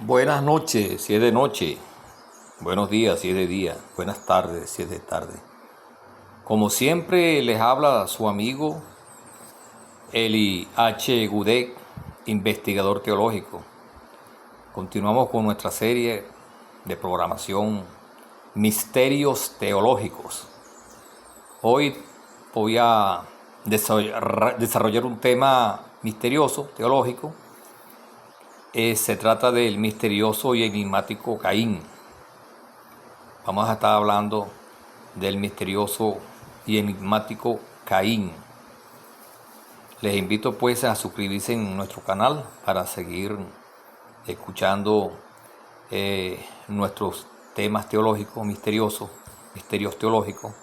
Buenas noches, si es de noche. Buenos días, si es de día. Buenas tardes, si es de tarde. Como siempre, les habla su amigo Eli H. Gudek, investigador teológico. Continuamos con nuestra serie de programación Misterios Teológicos. Hoy voy a desarrollar un tema misterioso, teológico. Se trata del misterioso y enigmático Caín. Vamos a estar hablando del misterioso y enigmático Caín. Les invito pues a suscribirse en nuestro canal para seguir escuchando nuestros temas teológicos misterios teológicos.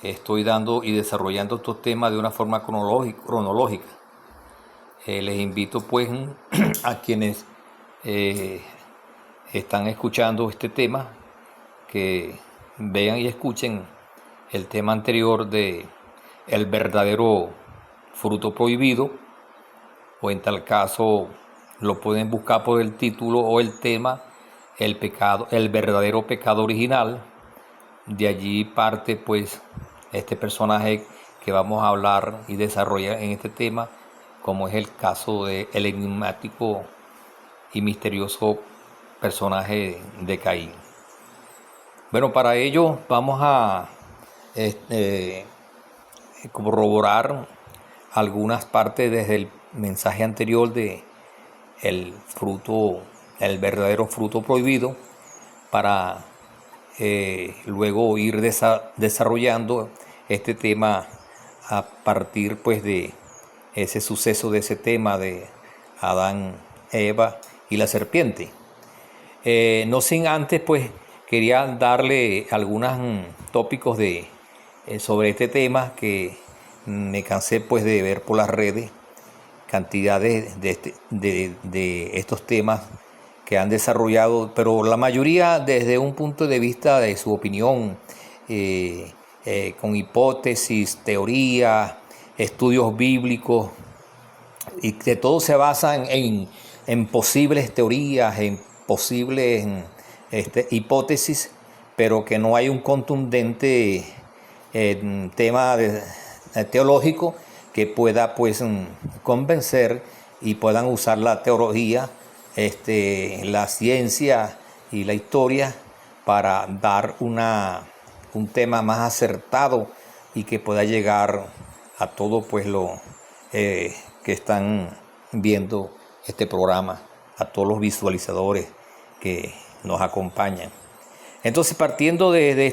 Estoy dando y desarrollando estos temas de una forma cronológica. Les invito pues a quienes están escuchando este tema que vean y escuchen el tema anterior de el verdadero fruto prohibido, o en tal caso lo pueden buscar por el título o el tema el verdadero pecado original. De allí parte pues este personaje que vamos a hablar y desarrollar en este tema, como es el caso del enigmático y misterioso personaje de Caín. Bueno, para ello vamos a corroborar algunas partes desde el mensaje anterior de el verdadero fruto prohibido, para luego ir desarrollando este tema a partir pues de ese suceso, de ese tema de Adán, Eva y la serpiente. No sin antes pues quería darle algunos tópicos sobre este tema que me cansé pues de ver por las redes, cantidades de estos temas que han desarrollado, pero la mayoría desde un punto de vista de su opinión, con hipótesis, teoría, estudios bíblicos, y que todo se basa en posibles teorías, en posibles hipótesis, pero que no hay un contundente tema teológico que pueda pues convencer y puedan usar la teología, la ciencia y la historia para dar un tema más acertado y que pueda llegar a todo pues lo que están viendo este programa, a todos los visualizadores que nos acompañan. Entonces, partiendo desde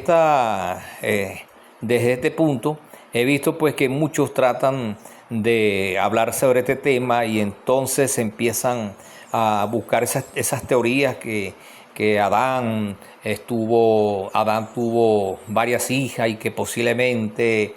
este punto, he visto pues que muchos tratan de hablar sobre este tema y entonces empiezan a buscar esas teorías que Adán tuvo varias hijas y que posiblemente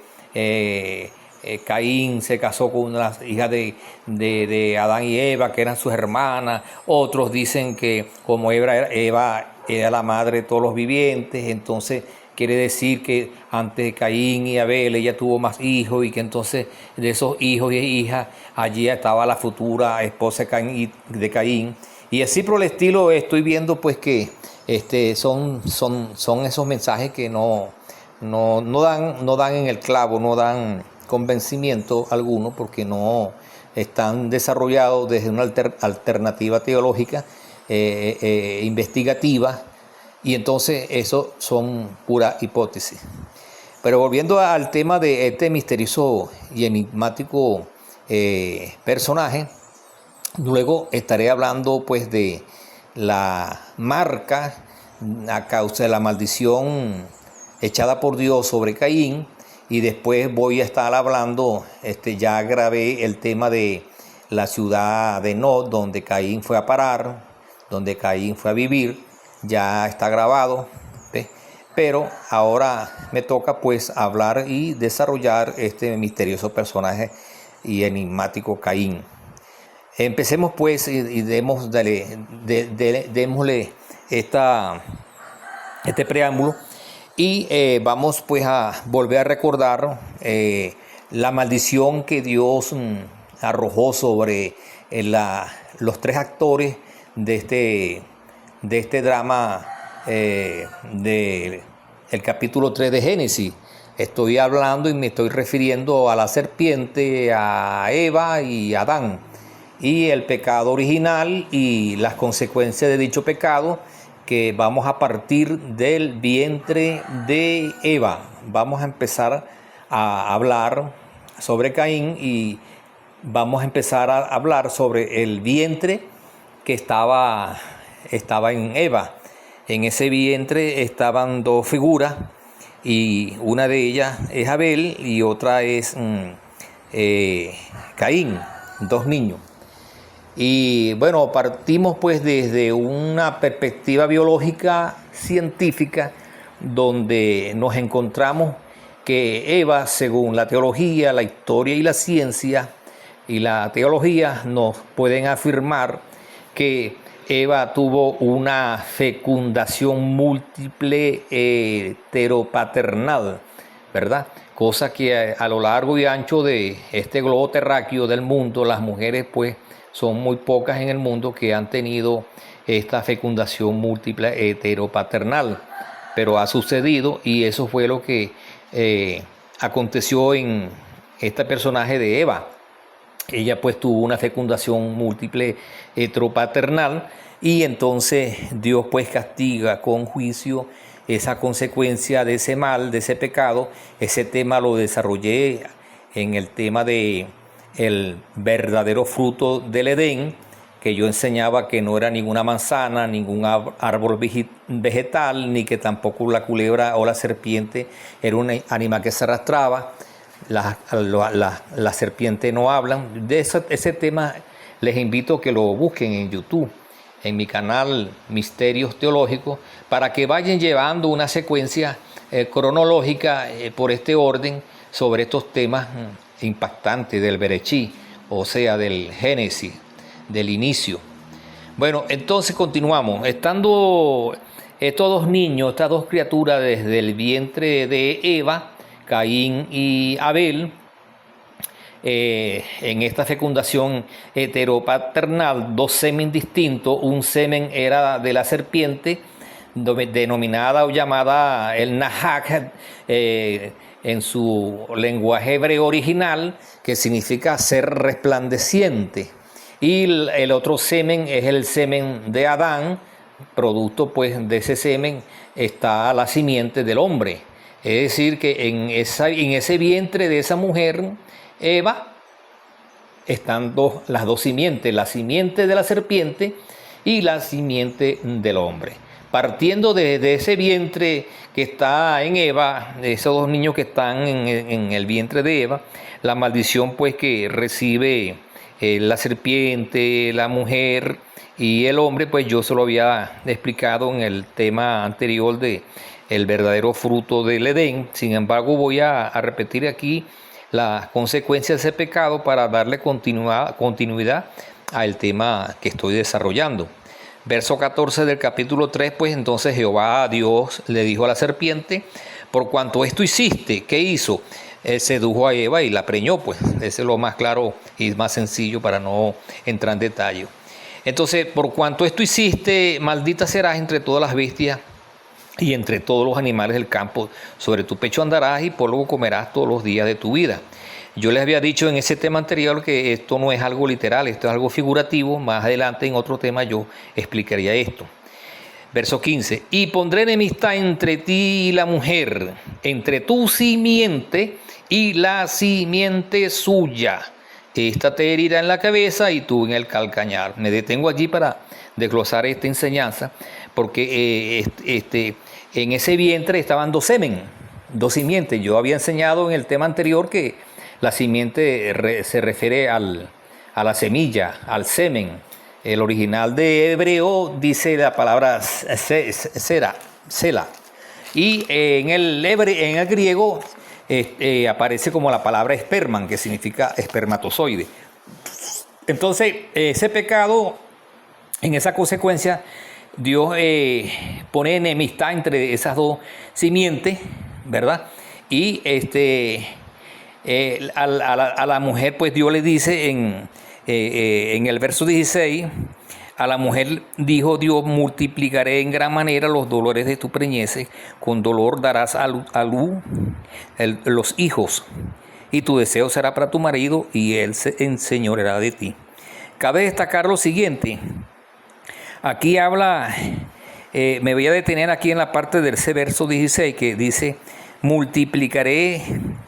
Caín se casó con las hijas de Adán y Eva, que eran sus hermanas. Otros dicen que como Eva era la madre de todos los vivientes, entonces quiere decir que antes de Caín y Abel ella tuvo más hijos, y que entonces de esos hijos y hijas allí estaba la futura esposa de Caín. Y así por el estilo estoy viendo pues que son esos mensajes que no dan en el clavo, no dan convencimiento alguno, porque no están desarrollados desde una alternativa teológica investigativa, y entonces eso son pura hipótesis. Pero volviendo al tema de este misterioso y enigmático personaje, luego estaré hablando pues de la marca a causa de la maldición echada por Dios sobre Caín, y después voy a estar hablando, ya grabé el tema de la ciudad de Nod, donde Caín fue a parar, donde Caín fue a vivir, ya está grabado, ¿ves? Pero ahora me toca pues hablar y desarrollar este misterioso personaje y enigmático Caín. Empecemos pues y démosle este preámbulo, y vamos pues a volver a recordar la maldición que Dios arrojó sobre los tres actores de este drama del capítulo 3 de Génesis. Estoy hablando y me estoy refiriendo a la serpiente, a Eva y a Adán, y el pecado original y las consecuencias de dicho pecado, que vamos a partir del vientre de Eva. Vamos a empezar a hablar sobre Caín y vamos a empezar a hablar sobre el vientre que estaba en Eva. En ese vientre estaban dos figuras, y una de ellas es Abel y otra es Caín, dos niños. Y bueno, partimos pues desde una perspectiva biológica científica, donde nos encontramos que Eva, según la teología, la historia y la ciencia y la teología, nos pueden afirmar que Eva tuvo una fecundación múltiple heteropaternal, ¿verdad? Cosa que a lo largo y ancho de este globo terráqueo del mundo, las mujeres pues son muy pocas en el mundo que han tenido esta fecundación múltiple heteropaternal, pero ha sucedido, y eso fue lo que aconteció en este personaje de Eva. Ella pues tuvo una fecundación múltiple heteropaternal, y entonces Dios pues castiga con juicio esa consecuencia de ese mal, de ese pecado. Ese tema lo desarrollé en el tema de el verdadero fruto del Edén, que yo enseñaba que no era ninguna manzana, ningún árbol vegetal, ni que tampoco la culebra o la serpiente era un animal que se arrastraba. Las serpientes no hablan. De ese tema les invito a que lo busquen en YouTube, en mi canal Misterios Teológicos, para que vayan llevando una secuencia cronológica por este orden sobre estos temas impactantes del Berechí, o sea, del Génesis, del inicio. Bueno, entonces continuamos. Estando estos dos niños, estas dos criaturas desde el vientre de Eva, Caín y Abel, en esta fecundación heteropaternal, dos semen distintos. Un semen era de la serpiente, denominada o llamada el Nahak, en su lenguaje hebreo original, que significa ser resplandeciente. Y el otro semen es el semen de Adán. Producto pues de ese semen está la simiente del hombre. Es decir, que en ese vientre de esa mujer, Eva, están las dos simientes, la simiente de la serpiente y la simiente del hombre. Partiendo de ese vientre que está en Eva, de esos dos niños que están en el vientre de Eva, la maldición pues que recibe la serpiente, la mujer y el hombre, pues yo se lo había explicado en el tema anterior de el verdadero fruto del Edén. Sin embargo, voy a repetir aquí las consecuencias de ese pecado para darle continuidad al tema que estoy desarrollando. Verso 14 del capítulo 3, pues entonces Jehová Dios le dijo a la serpiente: por cuanto esto hiciste, ¿qué hizo? Él sedujo a Eva y la preñó, pues ese es lo más claro y más sencillo para no entrar en detalle. Entonces, por cuanto esto hiciste, maldita serás entre todas las bestias y entre todos los animales del campo. Sobre tu pecho andarás y polvo comerás todos los días de tu vida. Yo les había dicho en ese tema anterior que esto no es algo literal, esto es algo figurativo. Más adelante en otro tema yo explicaría esto. Verso 15. Y pondré enemistad entre ti y la mujer, entre tu simiente y la simiente suya. Esta te herirá en la cabeza y tú en el calcañar. Me detengo allí para desglosar esta enseñanza, porque en ese vientre estaban dos semen, dos simientes. Yo había enseñado en el tema anterior que la simiente se refiere a la semilla, al semen. El original de hebreo dice la palabra sela. Y en el griego aparece como la palabra esperman, que significa espermatozoide. Entonces, ese pecado, en esa consecuencia, Dios pone enemistad entre esas dos simientes, ¿verdad? Y a la mujer, pues Dios le dice en el verso 16, A la mujer dijo Dios: multiplicaré en gran manera los dolores de tu preñez, con dolor darás a luz los hijos, y tu deseo será para tu marido, y él se enseñoreará de ti. Cabe destacar lo siguiente. Aquí habla, me voy a detener aquí en la parte del verso 16, que dice: multiplicaré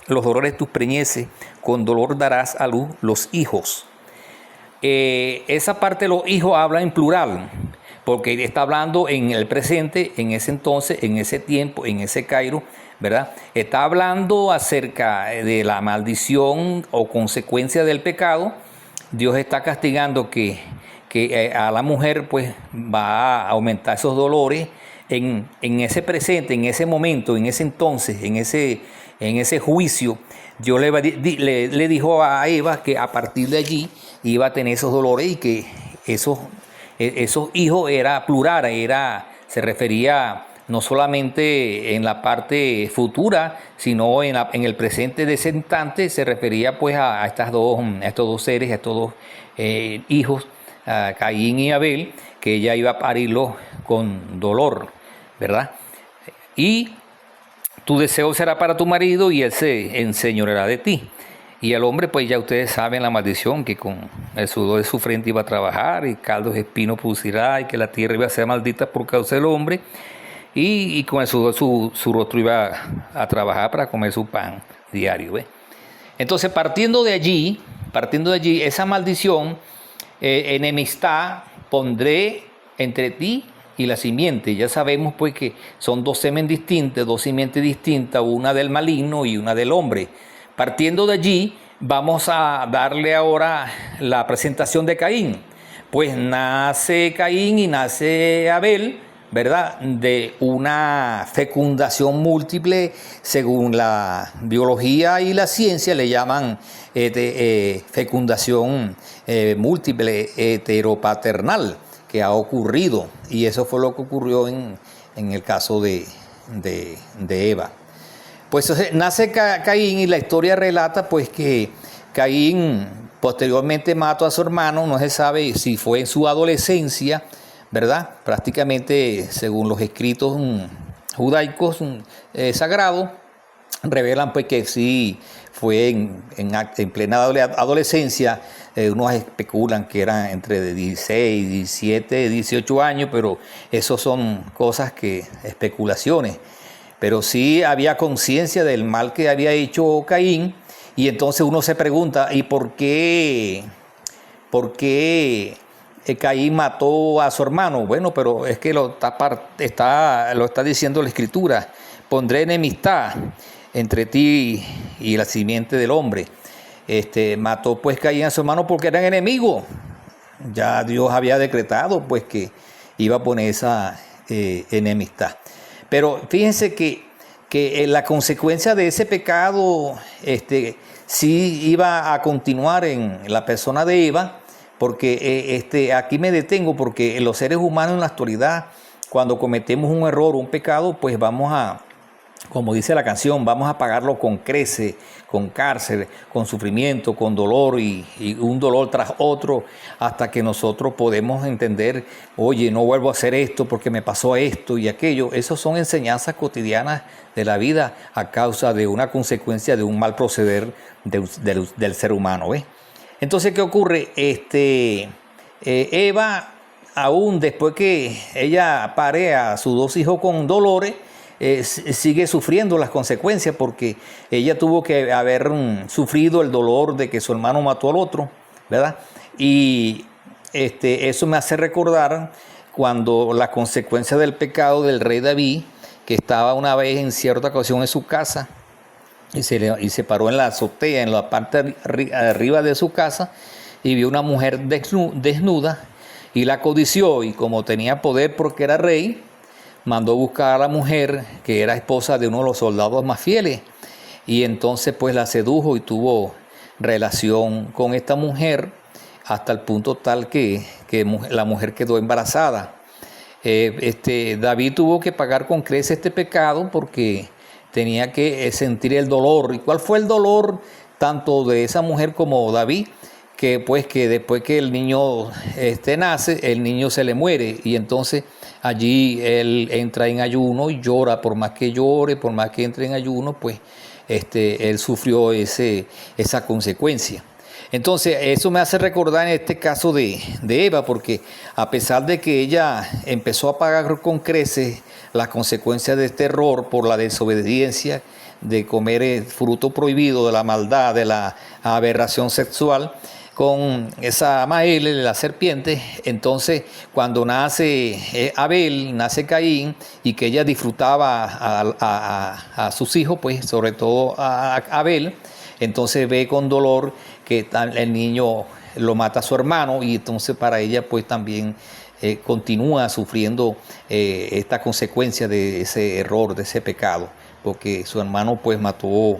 los dolores de tus preñeces, con dolor darás a luz los hijos. Esa parte de los hijos habla en plural, porque está hablando en el presente, en ese entonces, en ese tiempo, en ese Cairo, ¿verdad? Está hablando acerca de la maldición o consecuencia del pecado. Dios está castigando que a la mujer pues va a aumentar esos dolores en ese presente, en ese momento, en ese entonces, en ese juicio. Dios le dijo a Eva que a partir de allí iba a tener esos dolores, y que esos hijos era plural, se refería no solamente en la parte futura, sino en el presente de ese instante. Se refería pues a estos dos seres, a estos dos hijos, a Caín y Abel, que ella iba a parirlos con dolor, ¿verdad? Y tu deseo será para tu marido, y él se enseñoreará de ti. Y el hombre, pues ya ustedes saben la maldición, que con el sudor de su frente iba a trabajar, y caldos de espino producirá, y que la tierra iba a ser maldita por causa del hombre, y con el sudor su rostro iba a trabajar para comer su pan diario, ¿ves? Entonces, partiendo de allí, esa maldición, enemistad pondré entre ti y la simiente. Ya sabemos pues que son dos simientes distintas, una del maligno y una del hombre. Partiendo de allí, vamos a darle ahora la presentación de Caín. Pues nace Caín y nace Abel, ¿verdad? De una fecundación múltiple, según la biología y la ciencia le llaman fecundación múltiple heteropaternal, que ha ocurrido, y eso fue lo que ocurrió en el caso de Eva. Pues nace Caín, y la historia relata pues que Caín posteriormente mató a su hermano. No se sabe si fue en su adolescencia, ¿verdad? Prácticamente, según los escritos judaicos sagrados, revelan pues que sí fue en plena adolescencia. Unos especulan que eran entre 16, 17, 18 años, pero eso son cosas especulaciones. Pero sí había conciencia del mal que había hecho Caín, y entonces uno se pregunta: ¿y por qué Caín mató a su hermano? Bueno, pero es que lo está diciendo la Escritura: pondré enemistad entre ti y la simiente del hombre. Mató pues Caín a su hermano porque eran enemigos. Ya Dios había decretado pues que iba a poner esa enemistad. Pero fíjense que la consecuencia de ese pecado sí iba a continuar en la persona de Eva, porque aquí me detengo, porque los seres humanos en la actualidad, cuando cometemos un error, un pecado, pues vamos a, como dice la canción, vamos a pagarlo con creces, con cárcel, con sufrimiento, con dolor, y un dolor tras otro, hasta que nosotros podemos entender: oye, no vuelvo a hacer esto porque me pasó esto y aquello. Esas son enseñanzas cotidianas de la vida a causa de una consecuencia de un mal proceder del ser humano, ¿ves? Entonces, ¿qué ocurre? Eva, aún después que ella pare a sus dos hijos con dolores, sigue sufriendo las consecuencias, porque ella tuvo que haber sufrido el dolor de que su hermano mató al otro, ¿verdad? Y eso me hace recordar cuando la consecuencia del pecado del rey David, que estaba una vez en cierta ocasión en su casa, y se paró en la azotea, en la parte arriba de su casa, y vio una mujer desnuda, y la codició, y como tenía poder porque era rey, mandó buscar a la mujer, que era esposa de uno de los soldados más fieles, y entonces pues la sedujo y tuvo relación con esta mujer, hasta el punto tal que la mujer quedó embarazada. David tuvo que pagar con creces este pecado, porque tenía que sentir el dolor. ¿Y cuál fue el dolor tanto de esa mujer como David? que después que el niño nace, el niño se le muere, y entonces allí él entra en ayuno y llora. Por más que llore, por más que entre en ayuno, pues él sufrió esa consecuencia. Entonces eso me hace recordar en este caso de Eva, porque a pesar de que ella empezó a pagar con creces las consecuencias de este error por la desobediencia, de comer el fruto prohibido, de la maldad, de la aberración sexual, con esa Mael, la serpiente, entonces cuando nace Abel, nace Caín, y que ella disfrutaba a sus hijos, pues sobre todo a Abel, entonces ve con dolor que el niño lo mata a su hermano, y entonces para ella pues también continúa sufriendo esta consecuencia de ese error, de ese pecado, porque su hermano pues mató,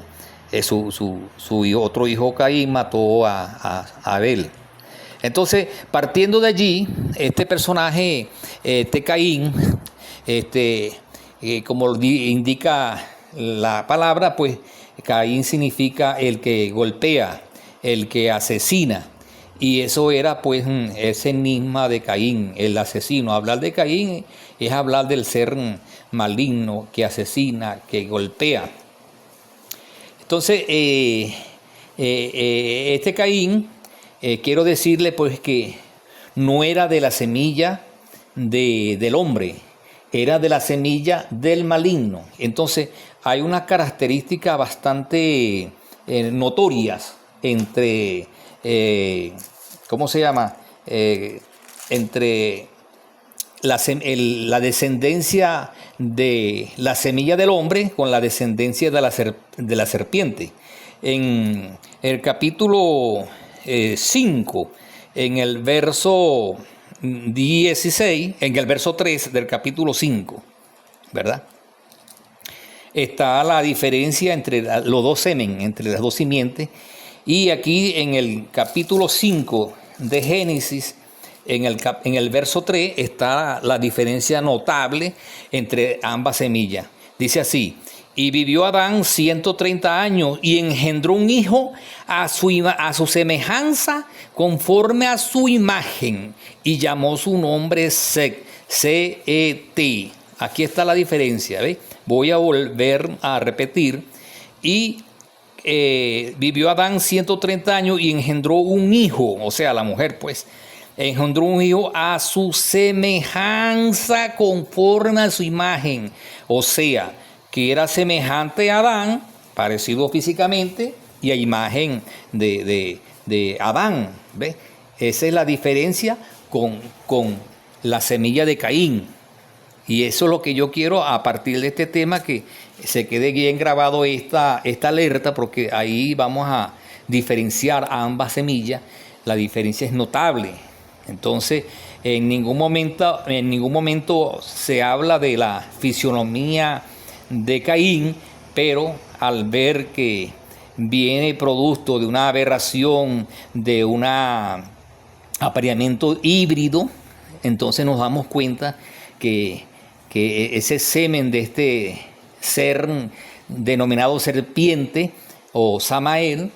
otro hijo Caín mató a Abel. Entonces, partiendo de allí, este personaje, Caín, como indica la palabra, pues Caín significa el que golpea, el que asesina. Y eso era pues ese enigma de Caín, el asesino. Hablar de Caín es hablar del ser maligno que asesina, que golpea. Entonces, este Caín, quiero decirle pues que no era de la semilla del hombre, era de la semilla del maligno. Entonces, hay unas características bastante notorias entre, ¿cómo se llama? Entre la descendencia de la semilla del hombre con la descendencia de la serpiente. En el capítulo 5, en el verso 16, en el verso 3 del capítulo 5, ¿verdad? Está la diferencia entre los dos semen, entre las dos simientes. Y aquí en el capítulo 5 de Génesis, en el verso 3, está la diferencia notable entre ambas semillas. Dice así: y vivió Adán 130 años y engendró un hijo a su semejanza, conforme a su imagen, y llamó su nombre Set, C-E-T. Aquí está la diferencia, ¿ves? Voy a volver a repetir. Y vivió Adán 130 años y engendró un hijo, o sea, la mujer pues, engendró un hijo a su semejanza, conforme a su imagen, o sea, que era semejante a Adán, parecido físicamente, y a imagen de Adán, ¿ves? Esa es la diferencia con la semilla de Caín. Y eso es lo que yo quiero, a partir de este tema, que se quede bien grabado esta alerta, porque ahí vamos a diferenciar a ambas semillas. La diferencia es notable. Entonces, en ningún momento se habla de la fisionomía de Caín, pero al ver que viene producto de una aberración, de un apareamiento híbrido, entonces nos damos cuenta que ese semen de este ser denominado serpiente o Samael,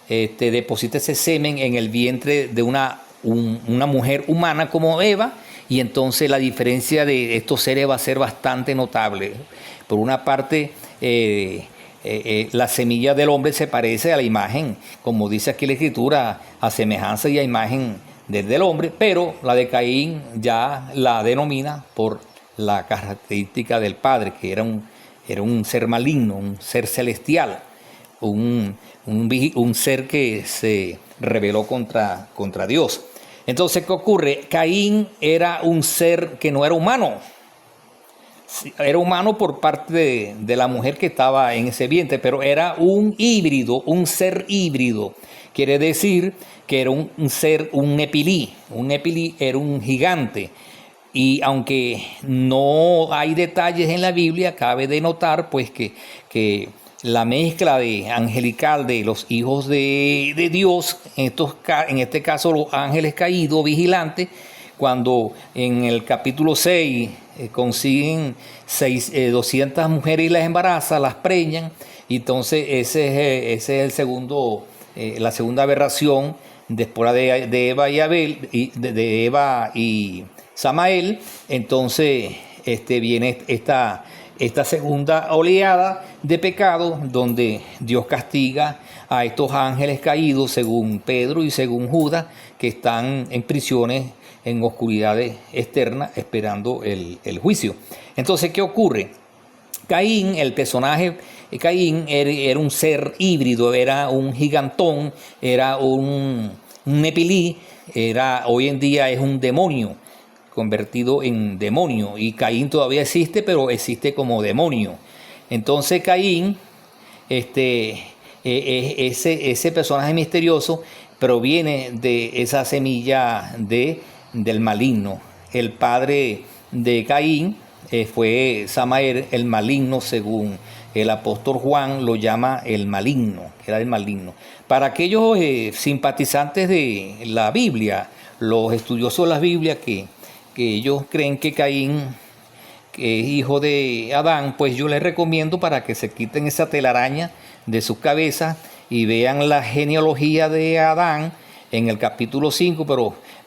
deposita ese semen en el vientre de una mujer humana como Eva, y entonces la diferencia de estos seres va a ser bastante notable. Por una parte, la semilla del hombre se parece a la imagen, como dice aquí la Escritura, a semejanza y a imagen del hombre, pero la de Caín ya la denomina por la característica del padre, que era un ser maligno, un ser celestial, un ser que se rebeló contra Dios. Entonces, ¿qué ocurre? Caín era un ser que no era humano. Era humano por parte de la mujer que estaba en ese vientre, pero era un híbrido, un ser híbrido. Quiere decir que era un ser, un nepilí. Un nepilí era un gigante. Y aunque no hay detalles en la Biblia, cabe de notar pues que la mezcla de angelical de los hijos de Dios, en este caso los ángeles caídos, vigilantes, cuando en el capítulo 6 consiguen 200 mujeres y las embarazan, las preñan, y entonces ese es el segundo, la segunda aberración después de Eva y Abel, de Eva y Samael. Entonces viene esta segunda oleada de pecado donde Dios castiga a estos ángeles caídos, según Pedro y según Judas, que están en prisiones, en oscuridades externas, esperando el juicio. Entonces, ¿qué ocurre? Caín, el personaje Caín era un ser híbrido, era un gigantón, era un nepilí, hoy en día es un demonio, convertido en demonio, y Caín todavía existe, pero existe como demonio. Entonces Caín, ese personaje misterioso, proviene de esa semilla del maligno. El padre de Caín fue Samael, el maligno, según el apóstol Juan lo llama el maligno, que era el maligno. Para aquellos simpatizantes de la Biblia, los estudiosos de la Biblia, que ellos creen que Caín, que es hijo de Adán, pues yo les recomiendo para que se quiten esa telaraña de sus cabezas y vean la genealogía de Adán en el capítulo 5,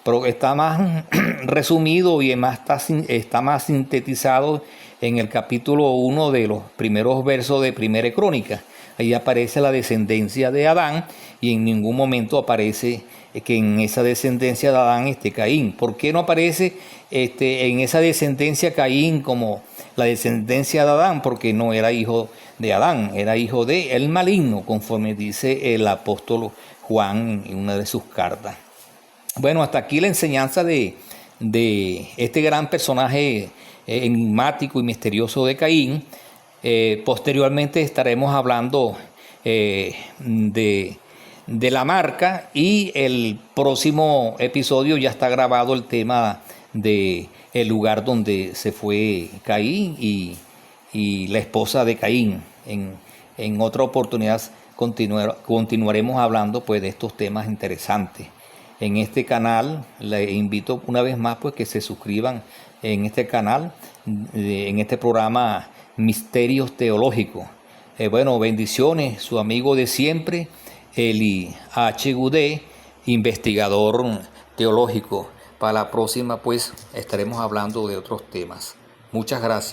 pero está más resumido y está más sintetizado en el capítulo 1 de los primeros versos de Primera Crónica. Ahí aparece la descendencia de Adán y en ningún momento aparece que en esa descendencia de Adán esté Caín. ¿Por qué no aparece en esa descendencia Caín como la descendencia de Adán? Porque no era hijo de Adán, era hijo de el maligno, conforme dice el apóstol Juan en una de sus cartas. Bueno, hasta aquí la enseñanza de este gran personaje enigmático y misterioso de Caín. Posteriormente estaremos hablando de la marca, y el próximo episodio ya está grabado el tema de el lugar donde se fue Caín y la esposa de Caín. En otra oportunidad continuaremos hablando pues de estos temas interesantes. En este canal le invito una vez más pues que se suscriban en este canal, en este programa Misterios Teológicos. Bueno, bendiciones, su amigo de siempre, Eli H. Gudé, investigador teológico. Para la próxima pues estaremos hablando de otros temas. Muchas gracias.